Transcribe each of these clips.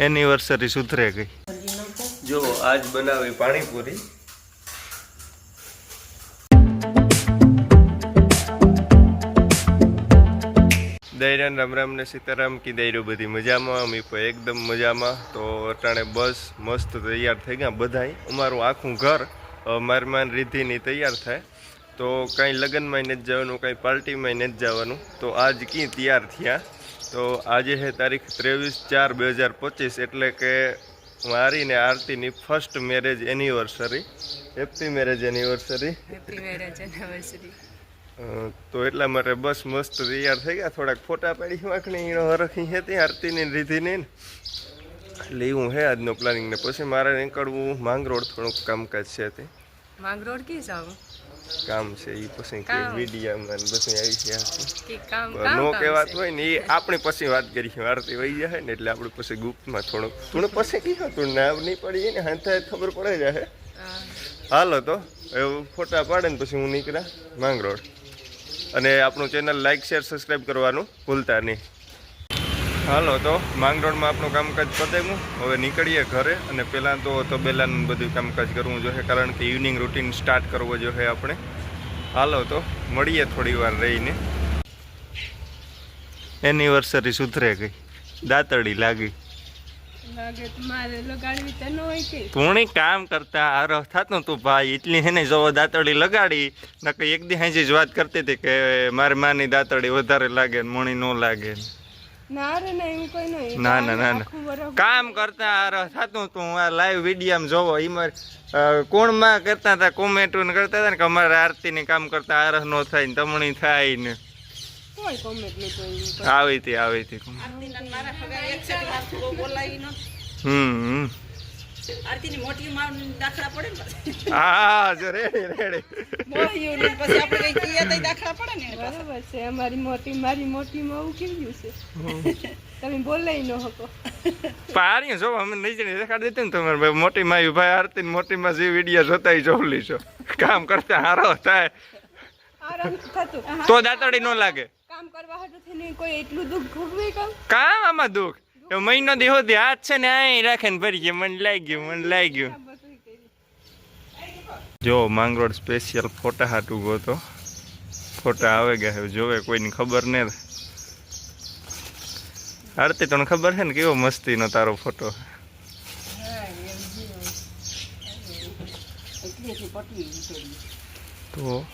Anniversary સુધરે ગઈ. જો આજ બનાવી પાણીપુરી. દૈરાન રામ રામ ને સીતારામ કી દૈરો બધી મજામાં, અમે પણ એકદમ મજામાં. તો અટાણે બસ મસ્ત તૈયાર થઈ ગયા બધાય. અમારું આખું ઘર મારમાન રીધિની તૈયાર થાય. તો કાંઈ લગ્નમાં નથી જવાનું, કાંઈ પાર્ટીમાં નથી જવાનું. તો આજ ક્યાં તૈયાર થયા. તો આજે છે તારીખ 23/4/2025, એટલે કે મારી ને આરતીની first marriage anniversary. Happy marriage anniversary. Happy marriage anniversary. તો એટલા માટે બસ મસ્ત તૈયાર થઈ ગયા. થોડાક ફોટા પાડી વાંકણી હરખી હતી આરતીની રીધિની ને. એટલે એવું હે આજનો પ્લાનિંગ. ને પછી મારે નીકળવું માંગરોળ, થોડુંક કામકાજ છે તે. માંગરોળ કી જાવ કામ છે એ પછી વિડીયામાં બધું આવી ગયા નો કહેવાત હોય ને એ આપણે પછી વાત કરીશું. આરતી વહી જાય ને એટલે આપણે પછી ગુપ્તમાં થોડુંક પછી કીધું તું ના નહીં પડી ને હાથે ખબર પડે જાય. હાલો તો એવું ફોટા પાડે ને પછી હું નીકળ્યા માંગરોળ. અને આપણું ચેનલ લાઇક શેર સબસ્ક્રાઈબ કરવાનું ભૂલતા નહીં. હાલો તો માંગરોળમાં આપણું કામકાજ પતાવ્યું. હવે નીકળીએ ઘરે. અને પહેલાં તો તબેલાનું બધું કામકાજ કરવું જોઈએ, કારણ કે ઇવનિંગ રૂટીન સ્ટાર્ટ કરવો જોઈએ આપણે. હાલો તો મળીએ થોડી વાર રહીને. એનિવર્સરી સુધરે ગઈ, દાંતડી લાગી. તું કામ કરતા આરો થતું તું ભાઈ, એટલી હે ને જો દાંતડી લગાડી. નકર એક દી હાજી જ વાત કરતી હતી કે મારી માની દાંતડી વધારે લાગે ને મોણી ન લાગે. ના ના ના ના કામ કરતા આરો થતું તું. આ લાઈવ વિડીયામાં જોવો એમાં કોણમાં કરતા હતા, કોમેન્ટ કરતા હતા ને કે અમારે આરતીની કામ કરતા આરસ નો થાય ને તમણી થાય ને. આવી હતી હા જો રેડી મારી મોટી માં આવું કેવું છે. તમે બોલાઈ ન હકો પારી જો અમે નહીં દેખાડી દેતી ને તમારે મોટી માયું ભાઈ આરતી મોટી માં જે વિડીયો જોતા જોઈ લીશો. કામ કરતા હારો થાય તો દાંતડી ન લાગે. કામ કરવા હાટું કોઈ એટલું દુઃખ ભોગવે કામ આમાં દુઃખ મહિનો દી હોતી હાથ છે ને આ રાખે ને ભરી ગયું. મને લાગી ગયું. જો માંગરોળ સ્પેશિયલ ફોટા હાટું ગયો તો ફોટા આવે ગયા જોવે કોઈની ખબર ને. આરતી તને ખબર છે ને કેવો મસ્તીનો તારો ફોટો. તો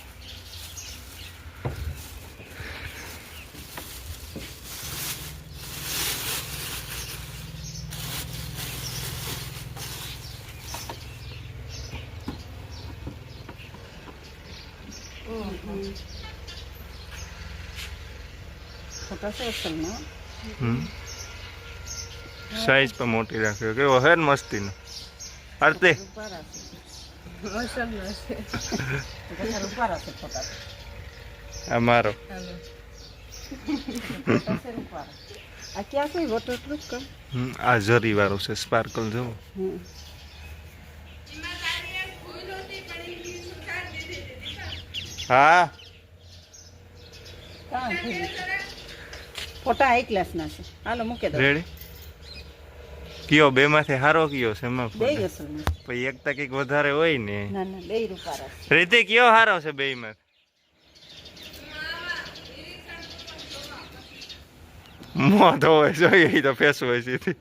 સાઈઝ પણ મોટી રાખ્યો. કેવો હે મસ્તી નો આરતી. આ મારો આ જરી વાળું છે સ્પાર્કલ જેવું. હા ફોટા હાઈ ક્લાસ ના છે. હાલો મૂકે દો. રેડી કયો બે માંથી હારો કયો છે એમાં? બે ગસલ પછી એક તક વધારે હોય ને. ના ના બે રૂપારા. રીતે કયો હારો છે બે માં? મોં ધોવે જોઈએ તો ફેસ હોય સીધી.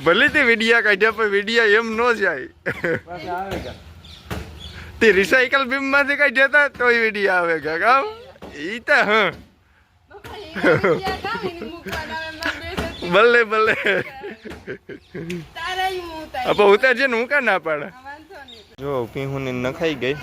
ભલે તે વિડિયા કાઢ્યા પણ વિડિયા એમ ન જાય. તે રિસાયકલ બીમ માંથી કાઢ્યા હતા તો વિડિયા આવે કામ ઈ તો હા ભલે ઉતારજે ને હું કા ના પાડે. જો પીહું ને નખાઈ ગઈ.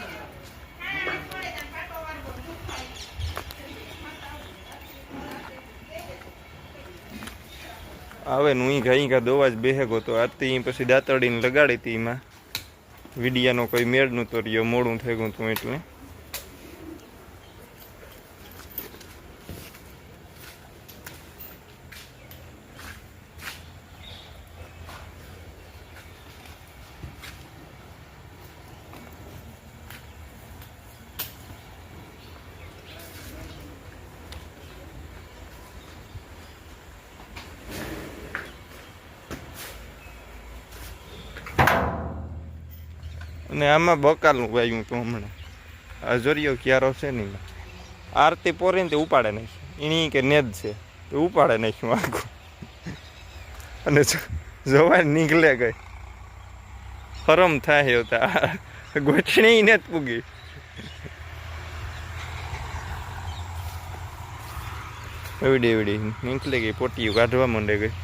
આવે ને હું ઘાઈ દોવા જ બેહેગો તો આરતી પછી દાંતડીને લગાડી હતી. એમાં વિડિયાનો કોઈ મેળ નહોતો રહ્યો, મોડું થઈ ગયું હતું એટલે. અને આમાં બકાલનું વાયું તો હમણાં આ જોરિયો ક્યારો છે ને આરતી પોરીને તે ઉપાડે નાખ્યું એની કે નેદ છે તો ઉપાડે નાખ્યું આખું અને જવાન નીકળે ગઈ ફરમ થાય હતા ગોઠણી ને જ પૂગી એવડી એવડી નીકળી ગઈ પોટીયું કાઢવા માંડે ગઈ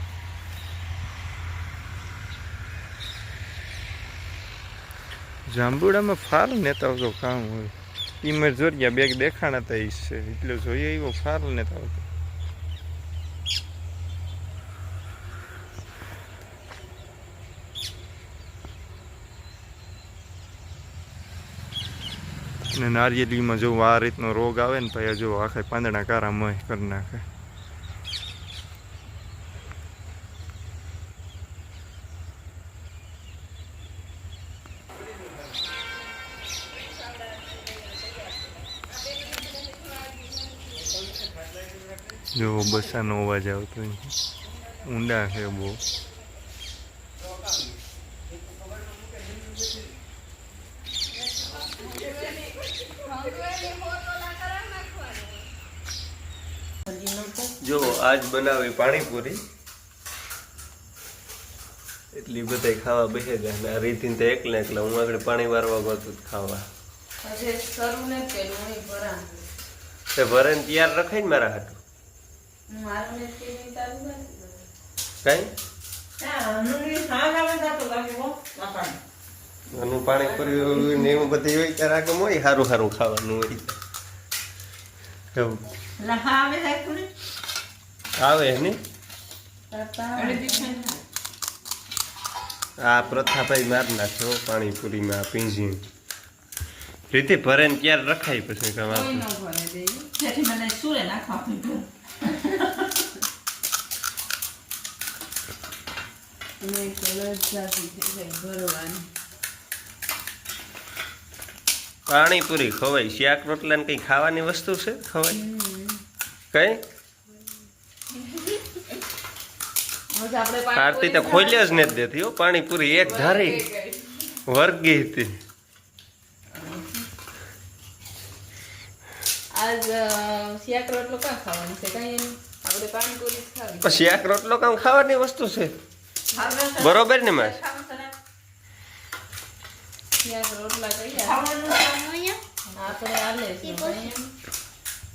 જાંબુડામાં ફાર નેતા આવતો કામ હોય એ મેં જોરિયા બેગ દેખાણા હતા એ છે એટલે જોઈએ એવો ફાર નેતા આવતો ને નારિયેળીમાં જો આ રીતનો રોગ આવે ને પછી જો આખા પાંદડા કારા મય કરી નાખે જો બસાનો અવાજ આવતો ઊંડા છે બહુ જો આજ બનાવી પાણીપુરી એટલી બધા ખાવા બેસે જાય ને આ રીતિને તો એકલા એકલા હું આગળ પાણી વારવા ગયો ખાવા તે ભરે ને તૈયાર રખાય ને મારા હાટું કઈ પાણીપુરી ને એવું બધી હોય ત્યારે આગળ હોય સારું સારું ખાવાનું હોય આવે ને આ પ્રથાભાઈ માર નાખ્યો પાણીપુરીમાં પીંજી રીતે ભરે ને ક્યારે રખાય પછી પાણીપુરી ખવાય શાક રોટલા ને કઈ ખાવાની વસ્તુ છે ખવાય કઈ આરતી તો ખોલ્યા જ નથી દેતી હો પાણીપુરી એક ધારી વર્ગી હતી આજ શાક રોટલો કાં ખાવાનું છે કઈ આપણે પાણીપુરી ખાવી શાક રોટલો કામ ખાવાની વસ્તુ છે બરોબર ને મારે શાક રોટલા કઈ આપણે આલે છે